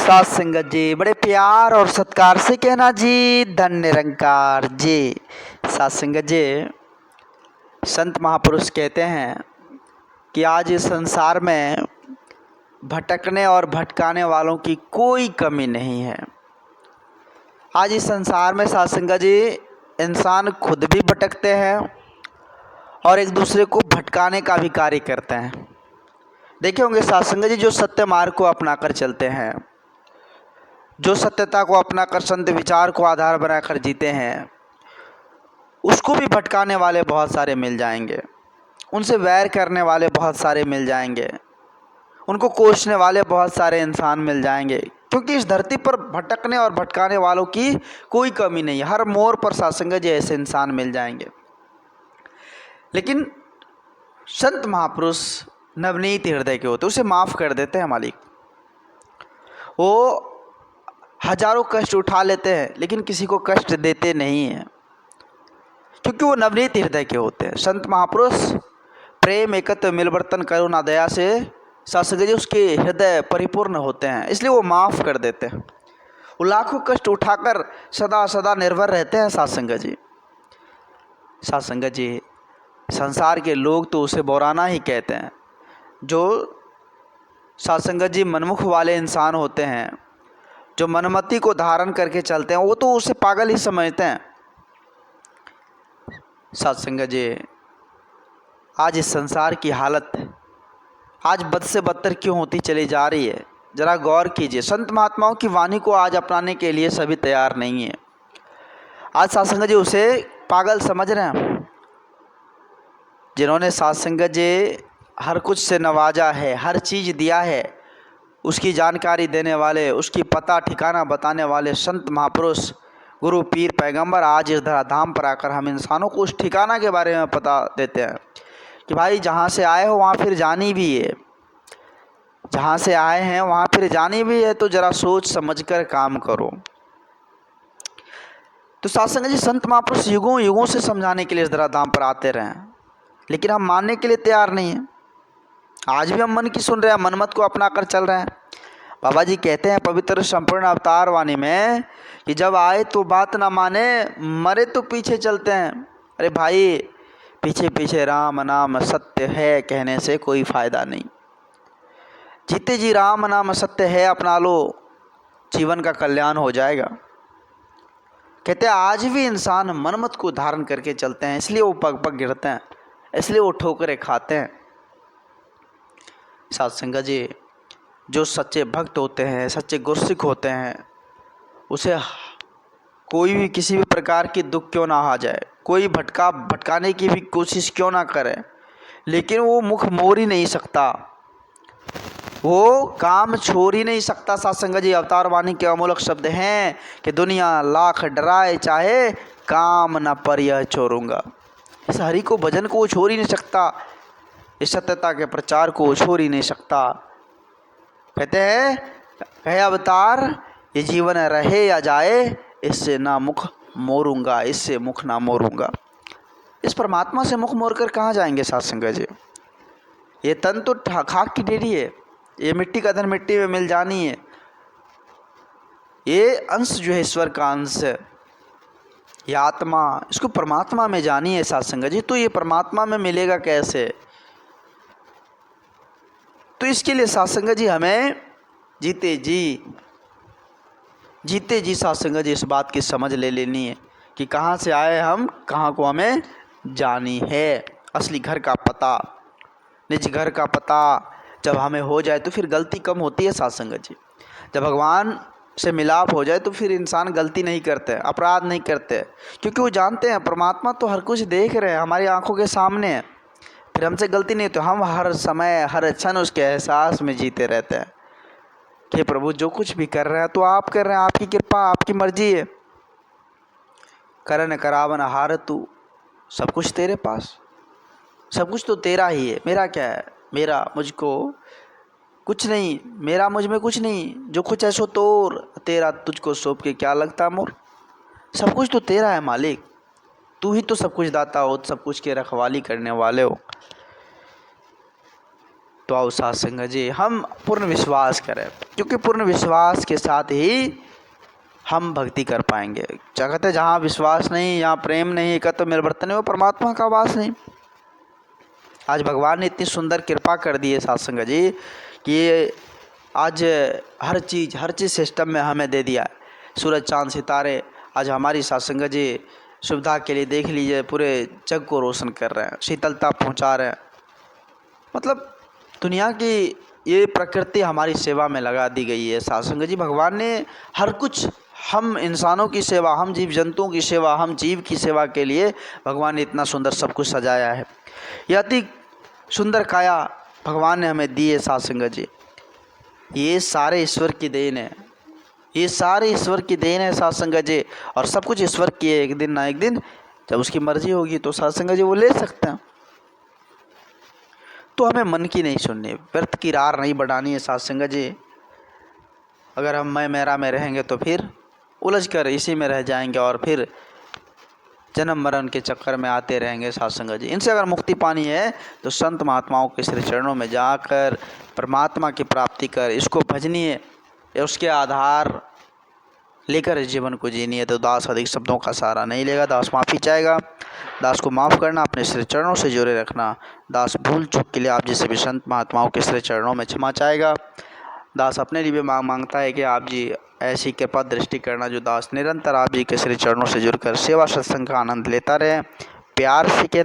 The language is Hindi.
सात संगत जी, बड़े प्यार और सत्कार से कहना जी, धन्य निरंकार जी। सात संगत जी, संत महापुरुष कहते हैं कि आज इस संसार में भटकने और भटकाने वालों की कोई कमी नहीं है। आज इस संसार में सात संगत जी, इंसान खुद भी भटकते हैं और एक दूसरे को भटकाने का भी कार्य करते हैं। देखे होंगे सात संगत जी, जो सत्य मार्ग को अपनाकर चलते हैं, जो सत्यता को अपनाकर संत विचार को आधार बनाकर जीते हैं, उसको भी भटकाने वाले बहुत सारे मिल जाएंगे, उनसे वैर करने वाले बहुत सारे मिल जाएंगे, उनको कोसने वाले बहुत सारे इंसान मिल जाएंगे। क्योंकि इस धरती पर भटकने और भटकाने वालों की कोई कमी नहीं है। हर मोड़ पर सत्संग जैसे इंसान मिल जाएंगे। लेकिन संत महापुरुष नवनीत हृदय के होते, उसे माफ़ कर देते हैं मालिक। वो हजारों कष्ट उठा लेते हैं लेकिन किसी को कष्ट देते नहीं हैं, क्योंकि वो नवनीत हृदय के होते हैं। संत महापुरुष प्रेम एकत्व मिलवर्तन करुणा दया से सत्संग जी उसके हृदय परिपूर्ण होते हैं, इसलिए वो माफ़ कर देते हैं। वो लाखों कष्ट उठाकर सदा सदा निर्भर रहते हैं सत्संग जी। सत्संग जी, संसार के लोग तो उसे बोराना ही कहते हैं। जो सत्संग जी मनमुख वाले इंसान होते हैं, जो मनमति को धारण करके चलते हैं, वो तो उसे पागल ही समझते हैं। सत्संग जी, आज इस संसार की हालत आज बद से बदतर क्यों होती चली जा रही है, जरा गौर कीजिए। संत महात्माओं की वाणी को आज अपनाने के लिए सभी तैयार नहीं है। आज सत्संग जी उसे पागल समझ रहे हैं। जिन्होंने सत्संग जी हर कुछ से नवाजा है, हर चीज़ दिया है, उसकी जानकारी देने वाले, उसकी पता ठिकाना बताने वाले संत महापुरुष गुरु पीर पैगंबर आज इस धराधाम पर आकर हम इंसानों को उस ठिकाना के बारे में पता देते हैं कि भाई जहाँ से आए हो वहाँ फिर जानी भी है, जहाँ से आए हैं वहाँ फिर जानी भी है, तो ज़रा सोच समझकर काम करो। तो सत्संग जी संत महापुरुष युगों युगों से समझाने के लिए इस धराधाम पर आते रहे, लेकिन हम मानने के लिए तैयार नहीं हैं। आज भी हम मन की सुन रहे हैं, मनमत को अपना कर चल रहे हैं। बाबा जी कहते हैं पवित्र संपूर्ण अवतार वाणी में कि जब आए तो बात ना माने, मरे तो पीछे चलते हैं। अरे भाई, पीछे पीछे राम नाम सत्य है कहने से कोई फ़ायदा नहीं। जीते जी राम नाम सत्य है अपना लो, जीवन का कल्याण हो जाएगा। कहते हैं आज भी इंसान मनमत को धारण करके चलते हैं, इसलिए वो पग पग गिरते हैं, इसलिए वो ठोकरें खाते हैं। सत्संग जी, जो सच्चे भक्त होते हैं, सच्चे गुरसिख होते हैं, उसे कोई भी किसी भी प्रकार की दुख क्यों ना आ जाए, कोई भटकाने की भी कोशिश क्यों ना करे, लेकिन वो मुख मोड़ ही नहीं सकता, वो काम छोड़ ही नहीं सकता। सत्संग जी, अवतार वाणी के अमूलक शब्द हैं कि दुनिया लाख डराए चाहे काम न पर यह छोड़ूंगा। इस हरि को भजन को वो छोड़ ही नहीं सकता, इस सत्यता के प्रचार को वो छोड़ ही नहीं सकता। कहते हैं कहे अवतार ये जीवन रहे या जाए, इससे ना मुख मोरूंगा, इससे मुख ना मोरूंगा। इस परमात्मा से मुख मोड़ कर कहाँ जाएंगे सत्संग जी? ये तन तो खाक की ढेरी है, ये मिट्टी का धन मिट्टी में मिल जानी है। ये अंश जो है ईश्वर का अंश है, ये आत्मा, इसको परमात्मा में जानी है सत्संग जी। तो ये परमात्मा में मिलेगा कैसे? तो इसके लिए सत्संग जी हमें जीते जी सत्संग जी इस बात की समझ ले लेनी है कि कहाँ से आए हम, कहाँ को हमें जानी है। असली घर का पता, निज घर का पता जब हमें हो जाए तो फिर गलती कम होती है सत्संग जी। जब भगवान से मिलाप हो जाए तो फिर इंसान गलती नहीं करते, अपराध नहीं करते, क्योंकि वो जानते हैं परमात्मा तो हर कुछ देख रहे हैं, हमारी आंखों के सामने है। फिर हमसे गलती नहीं, तो हम हर समय हर क्षण उसके एहसास में जीते रहते हैं कि प्रभु जो कुछ भी कर रहे हैं तो आप कर रहे हैं, आपकी कृपा आपकी मर्जी है। करन करावन हार तू, सब कुछ तेरे पास, सब कुछ तो तेरा ही है। मेरा क्या है, मेरा मुझको कुछ नहीं, मेरा मुझ में कुछ नहीं, जो कुछ है सो तोर, तेरा तुझको सौंप के क्या लगता मोर। सब कुछ तो तेरा है मालिक, तू ही तो सब कुछ दाता हो, सब कुछ के रखवाली करने वाले हो। तो आओ साथ संगत जी हम पूर्ण विश्वास करें, क्योंकि पूर्ण विश्वास के साथ ही हम भक्ति कर पाएंगे। जगत है जहाँ विश्वास नहीं, यहाँ प्रेम नहीं, का तो निर्वर्तन है, वो परमात्मा का वास नहीं। आज भगवान ने इतनी सुंदर कृपा कर दी है साथ संगत जी कि आज हर चीज़ सिस्टम में हमें दे दिया है। सूरज चांद सितारे आज हमारी साथ संगत जी सुविधा के लिए देख लीजिए पूरे जग को रोशन कर रहे हैं, शीतलता पहुंचा रहे हैं। मतलब दुनिया की ये प्रकृति हमारी सेवा में लगा दी गई है साथ संगत जी। भगवान ने हर कुछ, हम इंसानों की सेवा, हम जीव जंतुओं की सेवा, हम जीव की सेवा के लिए भगवान ने इतना सुंदर सब कुछ सजाया है। यह अति सुंदर काया भगवान ने हमें दी है साथ संगत जी। ये सारे ईश्वर की देन है, ये सारे ईश्वर की देन है साथ संगत जी। और सब कुछ ईश्वर की है, एक दिन ना एक दिन जब उसकी मर्जी होगी तो साथ संगत जी वो ले सकते हैं। तो हमें मन की नहीं सुननी, व्यर्थ की रार नहीं बढ़ानी है साथ संगत जी। अगर हम मैं मेरा में रहेंगे तो फिर उलझ कर इसी में रह जाएंगे और फिर जन्म मरण के चक्कर में आते रहेंगे साथ संगत जी। इनसे अगर मुक्ति पानी है तो संत महात्माओं के श्री चरणों में जाकर परमात्मा की प्राप्ति कर इसको भजनी है, उसके आधार लेकर इस जीवन को जीनी है। तो दास अधिक शब्दों का सहारा नहीं लेगा, दास माफ़ी चाहेगा। दास को माफ़ करना, अपने श्री चरणों से जुड़े रखना। दास भूल चूक के लिए आप जैसे भी संत महात्माओं के श्री चरणों में क्षमा चाहेगा। दास अपने लिए भी मांगता है कि आप जी ऐसी कृपा दृष्टि करना जो दास निरंतर आप जी के श्री चरणों से जुड़कर सेवा सत्संग का आनंद लेता रहे। प्यार से कहना।